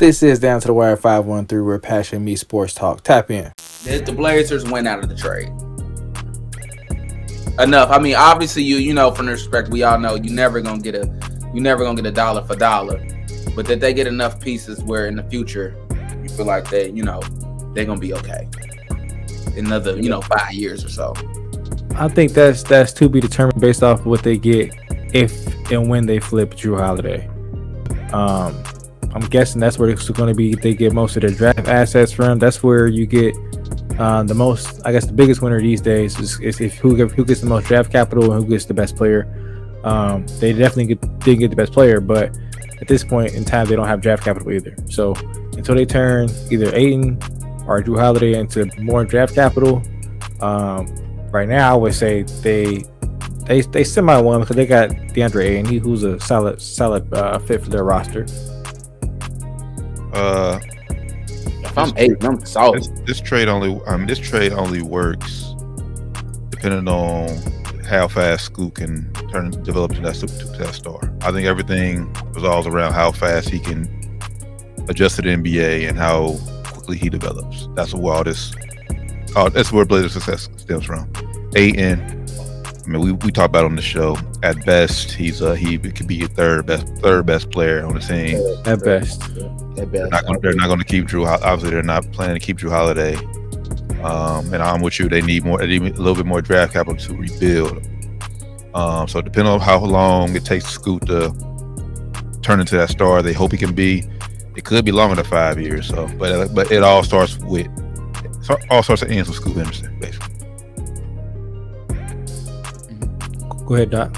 This is Down to the Wire 513, where passion meets sports talk. Tap in. The Blazers went out of the trade. Enough. I mean, obviously, you know, from the respect, we all know you're never gonna get a dollar for dollar, but that they get enough pieces where in the future you feel like they're gonna be okay. Another 5 years or so. I think that's to be determined based off what they get if and when they flip Drew Holiday. I'm guessing that's where it's going to be. They get most of their draft assets from. That's where you get the most. I guess the biggest winner these days is if who gets the most draft capital and who gets the best player. They definitely didn't get the best player, but at this point in time, they don't have draft capital either. So until they turn either Ayton or Drew Holiday into more draft capital, right now I would say they semi won because they got DeAndre Ayton, who's a solid fit for their roster. If I'm Ayton, I'm solid. This trade only works depending on how fast Scoot can develop into that star. I think everything revolves around how fast he can adjust to the NBA and how quickly he develops. That's where that's where Blazers success stems from. Ayton, I mean, we talked about it on the show. At best, he could be a third best player on the team. At best. They're not going to keep Drew. Obviously, they're not planning to keep Drew Holiday. And I'm with you. They need a little bit more draft capital to rebuild. So depending on how long it takes Scoot to turn into that star they hope he can be, it could be longer than 5 years. So, but it all starts and ends with Scoot Henderson, basically. Go ahead, Doc.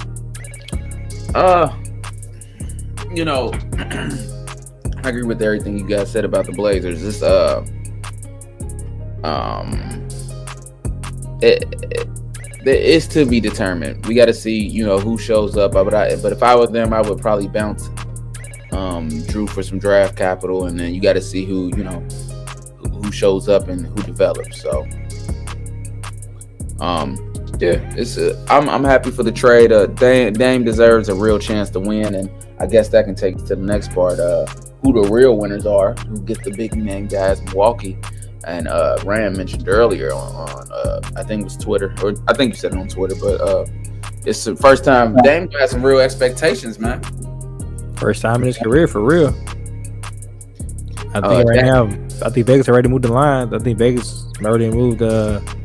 I agree with everything you guys said about the Blazers. This it's to be determined. We got to see, who shows up. But if I was them, I would probably bounce Drew for some draft capital, and then you got to see who shows up and who develops. So, I'm happy for the trade. Dame deserves a real chance to win, and I guess that can take us to the next part. Who the real winners are? Who get the big name guys? Milwaukee. And Rand mentioned earlier on I think it was Twitter, or I think you said it on Twitter, but it's the first time Dame got some real expectations, man. First time in his career, for real. I think now, I think Vegas already moved the line. I think Vegas already moved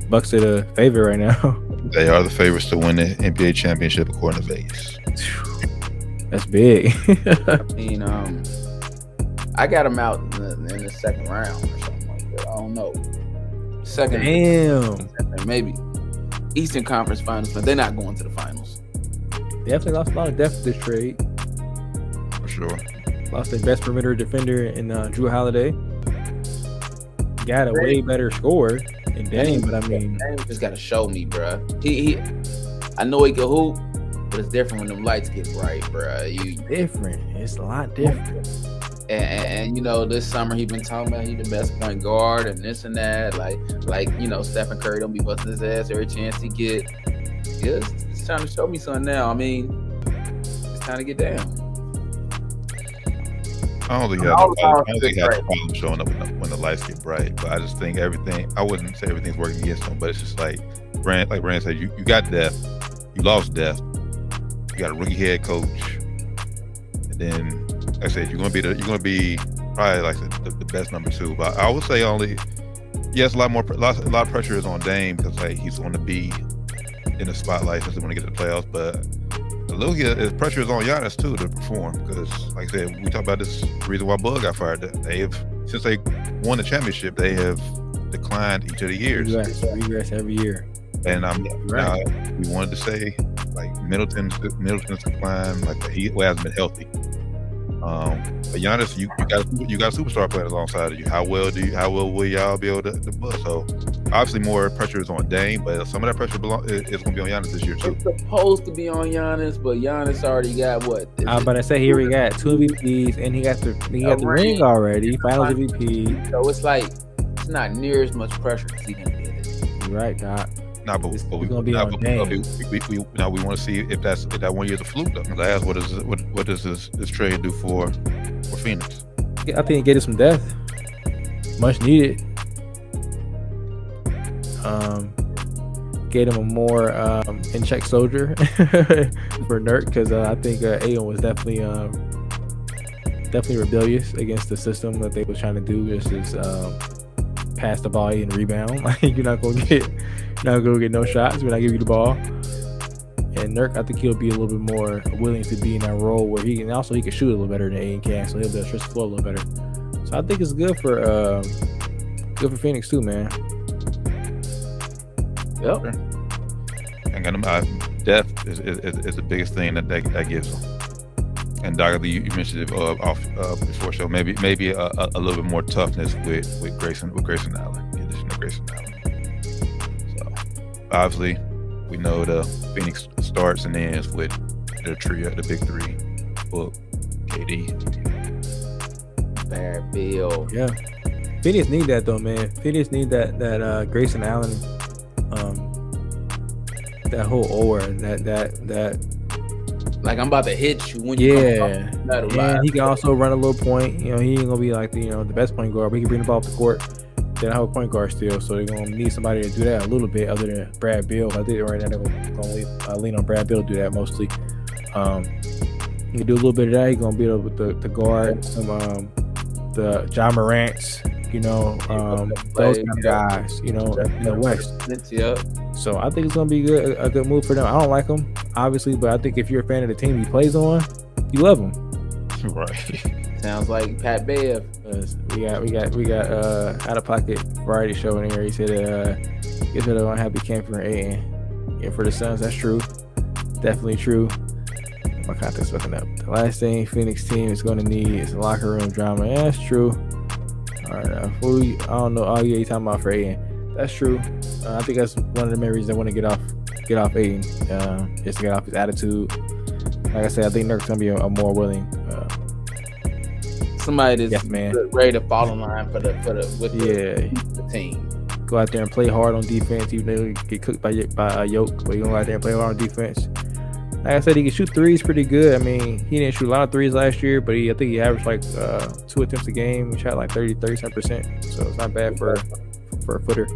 Bucks to the favorite right now. They are the favorites to win the NBA championship according to Vegas. That's big. I mean, I got them out in the second round or something like that. I don't know. Damn. Maybe Eastern Conference Finals, but they're not going to the finals. Definitely lost a lot of depth this trade. For sure. Lost their best perimeter defender in Drew Holiday. Got a way better scorer than Dame, but I mean, Dame just got to show me, bro. I know he can hoop, but it's different when them lights get bright, bro. Different. It's a lot different. And this summer he been talking about he the best point guard and this and that. Like Stephen Curry don't be busting his ass every chance he get. Yeah, it's time to show me something now. I mean, it's time to get down. I don't think he has a problem showing up when the lights get bright, but I just think I wouldn't say everything's working against him, but it's just like Rand said, you got depth, you lost depth, you got a rookie head coach, and then like I said, you're gonna be probably like the best number two. But I would say a lot of pressure is on Dame because he's going to be in the spotlight since they want to get to the playoffs, but a little bit pressure is on Giannis too to perform because, like I said, we talked about this reason why Bud got fired. Since they won the championship, they have declined each of the years. Regress every year. And we wanted to say like Middleton's decline, like he hasn't been healthy. But Giannis, you got a superstar playing alongside of you. How well will y'all be able to bust? So obviously more pressure is on Dame, but some of that pressure is going to be on Giannis this year too. It's supposed to be on Giannis, but Giannis already got what? I was about to say he already got 2 MVPs and he got the ring already, Finals MVP. So it's like it's not near as much pressure because he didn't get it. You're right, Doc. We want to see if that 1 year's a fluke. Though. I asked, what does this trade do for Phoenix? I think it gave it some depth, much needed. Gave him a more in check soldier for Nurk, because I think Aiden was definitely rebellious against the system that they was trying to do. Just is pass the ball and rebound. Like you're not gonna get no shots when I give you the ball. And Nurk, I think he'll be a little bit more willing to be in that role where he can shoot a little better than Aiden can, so he'll be able to stretch the floor a little better. So I think it's good for Phoenix too, man. Yep. And depth is the biggest thing that gives them. And Doc, you mentioned it off before show. Maybe a little bit more toughness with Grayson Allen, in addition to Grayson Allen. So obviously, we know the Phoenix starts and ends with the trio, the big three: Book, KD, Bad Bill. Yeah, Phoenix need that though, man. Phoenix need that Grayson Allen, that whole aura, that. Like I'm about to hit you when you come up. Yeah, he can also run a little point. You know, he ain't gonna be like the best point guard, but he can bring the ball up the court. Then I have a point guard still, so they're gonna need somebody to do that a little bit other than Brad Beal. I think right now they're gonna lean on Brad Beal to do that mostly. He can do a little bit of that. He's gonna be able to guard some the John Morant's, those kind of guys, in the West. Yep. So I think it's gonna be a good move for them. I don't like him, obviously, but I think if you're a fan of the team he plays on, you love him. Right. Sounds like Pat Bev. We got out of pocket variety show in here. He said gets rid of unhappy camper and Aiden. Yeah, for the Suns, that's true. Definitely true. My contact's looking up. The last thing Phoenix team is gonna need is locker room drama. Yeah, that's true. All right, I don't know. Oh yeah, you talking about for Aiden. That's true. I think that's one of the main reasons I want to get off Aiden, just to get off his attitude. Like I said, I think Nurk's gonna be a more willing somebody that's ready to fall in line with the team. Go out there and play hard on defense, even though you get cooked by a yoke. But you go out there and play hard on defense. Like I said, he can shoot threes pretty good. I mean, he didn't shoot a lot of threes last year, but I think he averaged like 2 attempts a game. He shot like 30%. So it's not bad for a footer.